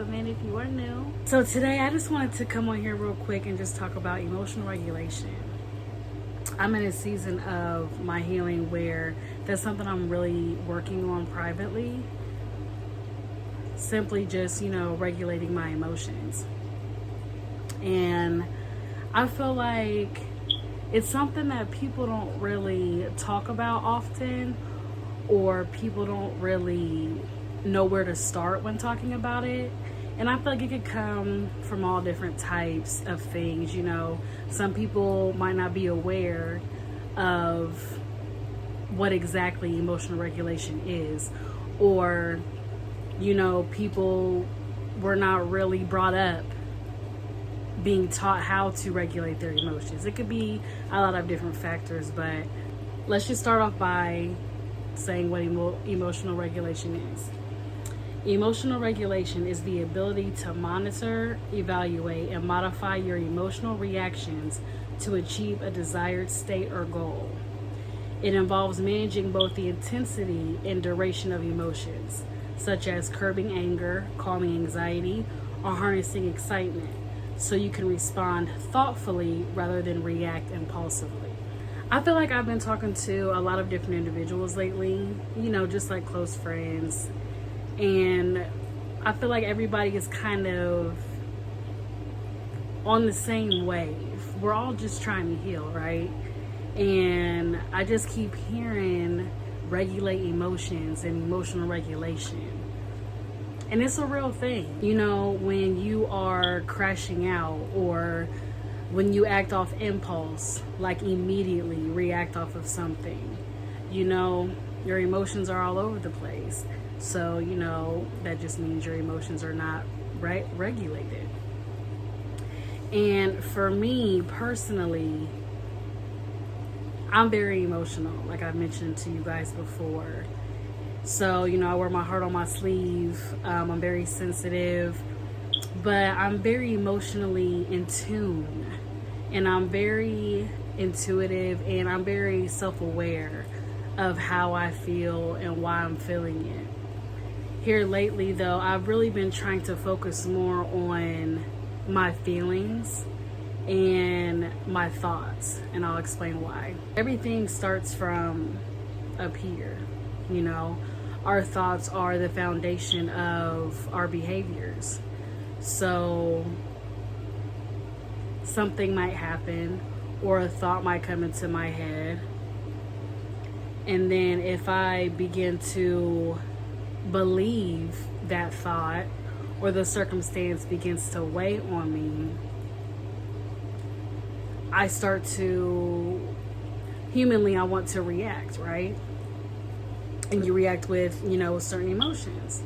welcome in if you are new. So today I just wanted to come on here real quick and just talk about emotional regulation. I'm in a season of my healing where that's something I'm really working on privately. Simply just, regulating my emotions. And I feel like it's something that people don't really talk about often, or people don't really know where to start when talking about it. And I feel like it could come from all different types of things. Some people might not be aware of what exactly emotional regulation is, or people were not really brought up being taught how to regulate their emotions. It could be a lot of different factors, but let's just start off by saying what emotional regulation is. Emotional regulation is the ability to monitor, evaluate, and modify your emotional reactions to achieve a desired state or goal. It involves managing both the intensity and duration of emotions, such as curbing anger, calming anxiety, or harnessing excitement, so you can respond thoughtfully rather than react impulsively. I feel like I've been talking to a lot of different individuals lately, just like close friends. And I feel like everybody is kind of on the same wave. We're all just trying to heal, right? And I just keep hearing regulate emotions and emotional regulation. And it's a real thing. When you are crashing out, or when you act off impulse, like immediately react off of something, your emotions are all over the place. So, that just means your emotions are not regulated. And for me personally, I'm very emotional, like I mentioned to you guys before. So, I wear my heart on my sleeve. I'm very sensitive, but I'm very emotionally in tune. And I'm very intuitive, and I'm very self-aware of how I feel and why I'm feeling it. Here lately, though, I've really been trying to focus more on my feelings and my thoughts, and I'll explain why. Everything starts from up here. Our thoughts are the foundation of our behaviors. So something might happen, or a thought might come into my head, and then if I begin to believe that thought, or the circumstance begins to weigh on me, I start to, humanly, I want to react, right? And you react with, certain emotions.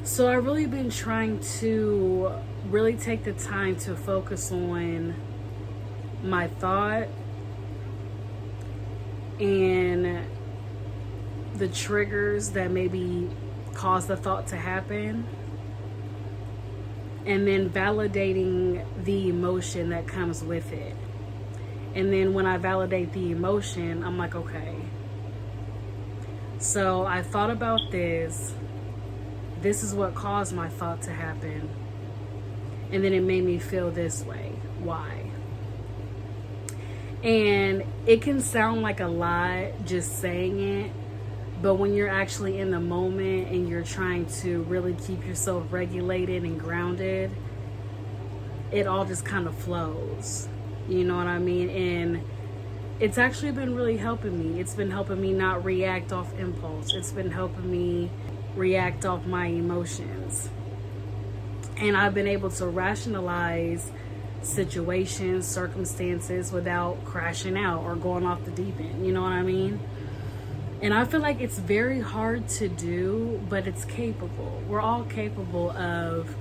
So I've really been trying to really take the time to focus on my thought and the triggers that maybe cause the thought to happen, and then validating the emotion that comes with it. And then when I validate the emotion, I'm like, okay, so I thought about this. This is what caused my thought to happen. And then it made me feel this way. Why? And it can sound like a lot just saying it, but when you're actually in the moment and you're trying to really keep yourself regulated and grounded, it all just kind of flows. You know what I mean? And it's actually been really helping me. It's been helping me not react off impulse. It's been helping me react off my emotions. And I've been able to rationalize situations, circumstances without crashing out or going off the deep end. You know what I mean? And I feel like it's very hard to do, but it's capable. We're all capable of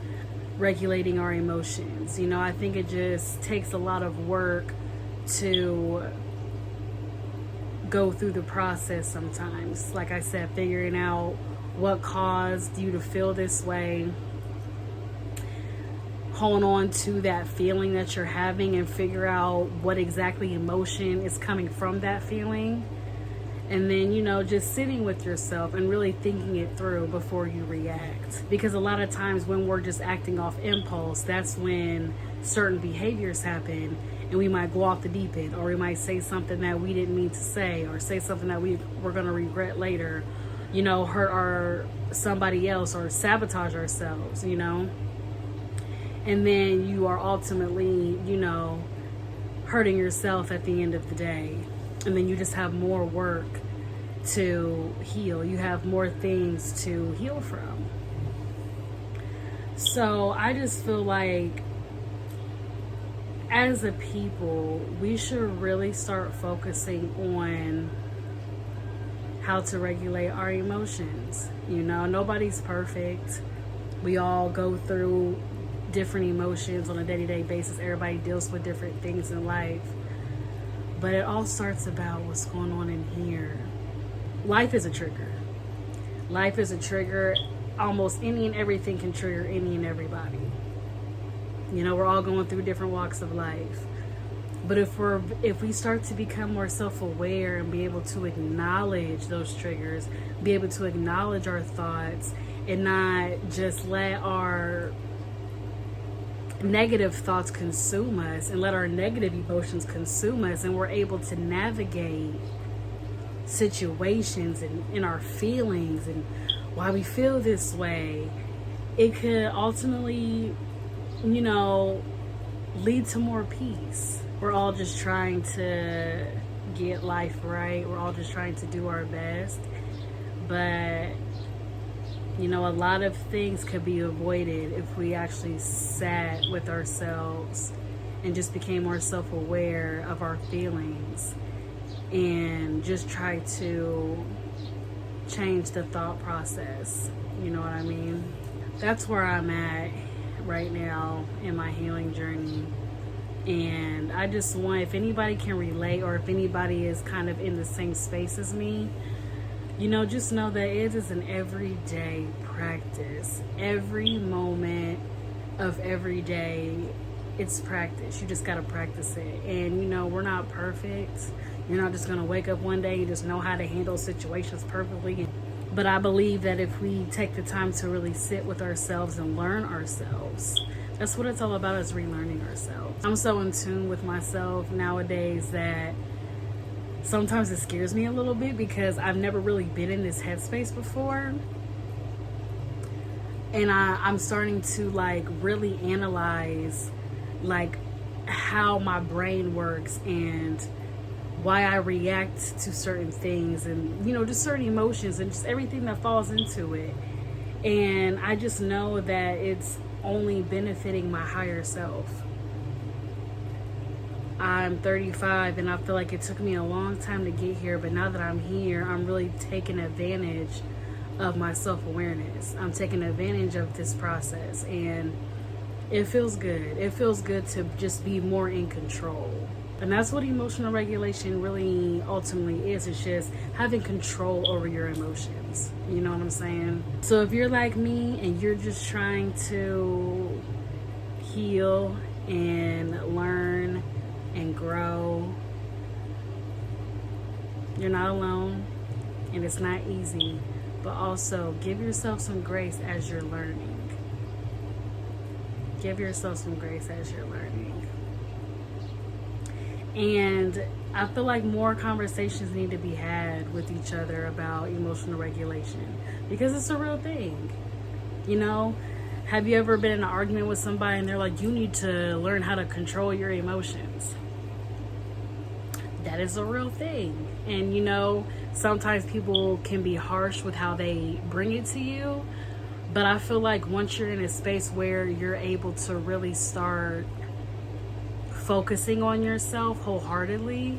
regulating our emotions. I think it just takes a lot of work to go through the process sometimes. Like I said, figuring out what caused you to feel this way, hold on to that feeling that you're having and figure out what exactly emotion is coming from that feeling. And then, just sitting with yourself and really thinking it through before you react. Because a lot of times when we're just acting off impulse, that's when certain behaviors happen, and we might go off the deep end, or we might say something that we didn't mean to say, or say something that we're going to regret later, hurt somebody else, or sabotage ourselves, and then you are ultimately, hurting yourself at the end of the day. And then you just have more work to heal. You have more things to heal from. So I just feel like as a people, we should really start focusing on how to regulate our emotions. Nobody's perfect. We all go through different emotions on a day-to-day basis. Everybody deals with different things in life. But it all starts about what's going on in here. Life is a trigger. Life is a trigger. Almost any and everything can trigger any and everybody. We're all going through different walks of life. But if we start to become more self-aware and be able to acknowledge those triggers, be able to acknowledge our thoughts, and not just let our negative thoughts consume us and let our negative emotions consume us, and we're able to navigate situations and in our feelings and why we feel this way, it could ultimately, lead to more peace. We're all just trying to get life right. We're all just trying to do our best. But a lot of things could be avoided if we actually sat with ourselves and just became more self-aware of our feelings and just try to change the thought process. You know what I mean? That's where I'm at right now in my healing journey. And I just want, if anybody can relate, or if anybody is kind of in the same space as me, just know that it is an everyday practice. Every moment of every day, it's practice. You just got to practice it. And, we're not perfect. You're not just going to wake up one day and just know how to handle situations perfectly. But I believe that if we take the time to really sit with ourselves and learn ourselves, that's what it's all about, is relearning ourselves. I'm so in tune with myself nowadays that sometimes it scares me a little bit, because I've never really been in this headspace before. And I'm starting to really analyze how my brain works and why I react to certain things, and just certain emotions and just everything that falls into it. And I just know that it's only benefiting my higher self. I'm 35 and I feel like it took me a long time to get here, but now that I'm here, I'm really taking advantage of my self-awareness. I'm taking advantage of this process, and it feels good. It feels good to just be more in control. And that's what emotional regulation really ultimately is. It's just having control over your emotions. You know what I'm saying? So if you're like me and you're just trying to heal and learn and grow, you're not alone, and it's not easy. But also give yourself some grace as you're learning. Give yourself some grace as you're learning. And I feel like more conversations need to be had with each other about emotional regulation, because it's a real thing. Have you ever been in an argument with somebody and they're like, you need to learn how to control your emotions? That is a real thing. And sometimes people can be harsh with how they bring it to you, but I feel like once you're in a space where you're able to really start focusing on yourself wholeheartedly,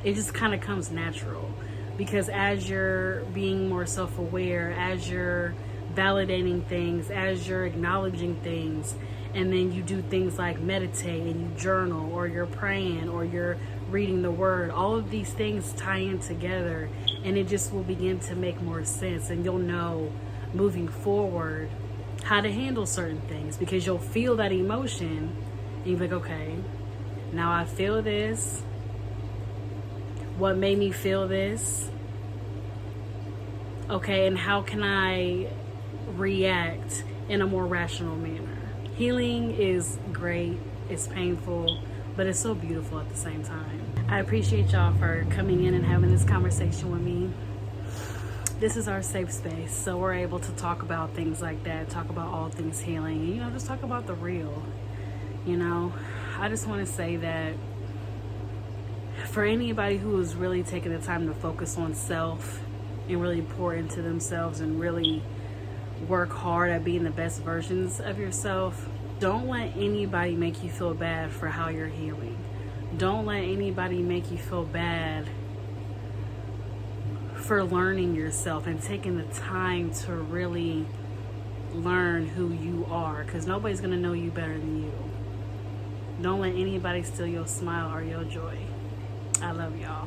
it just kind of comes natural. Because as you're being more self-aware, as you're validating things, as you're acknowledging things, and then you do things like meditate and you journal, or you're praying, or you're reading the word, all of these things tie in together, and it just will begin to make more sense, and you'll know moving forward how to handle certain things, because you'll feel that emotion and you'll be like, okay, now I feel this. What made me feel this? Okay, and how can I react in a more rational manner? Healing is great, it's painful, but it's so beautiful at the same time. I appreciate y'all for coming in and having this conversation with me. This is our safe space, so we're able to talk about things like that, talk about all things healing, and, you know, just talk about the real. You know, I just want to say that for anybody who is really taking the time to focus on self and really pour into themselves and really work hard at being the best versions of yourself, don't let anybody make you feel bad for how you're healing. Don't let anybody make you feel bad for learning yourself and taking the time to really learn who you are, because nobody's going to know you better than you. Don't let anybody steal your smile or your joy. I love y'all.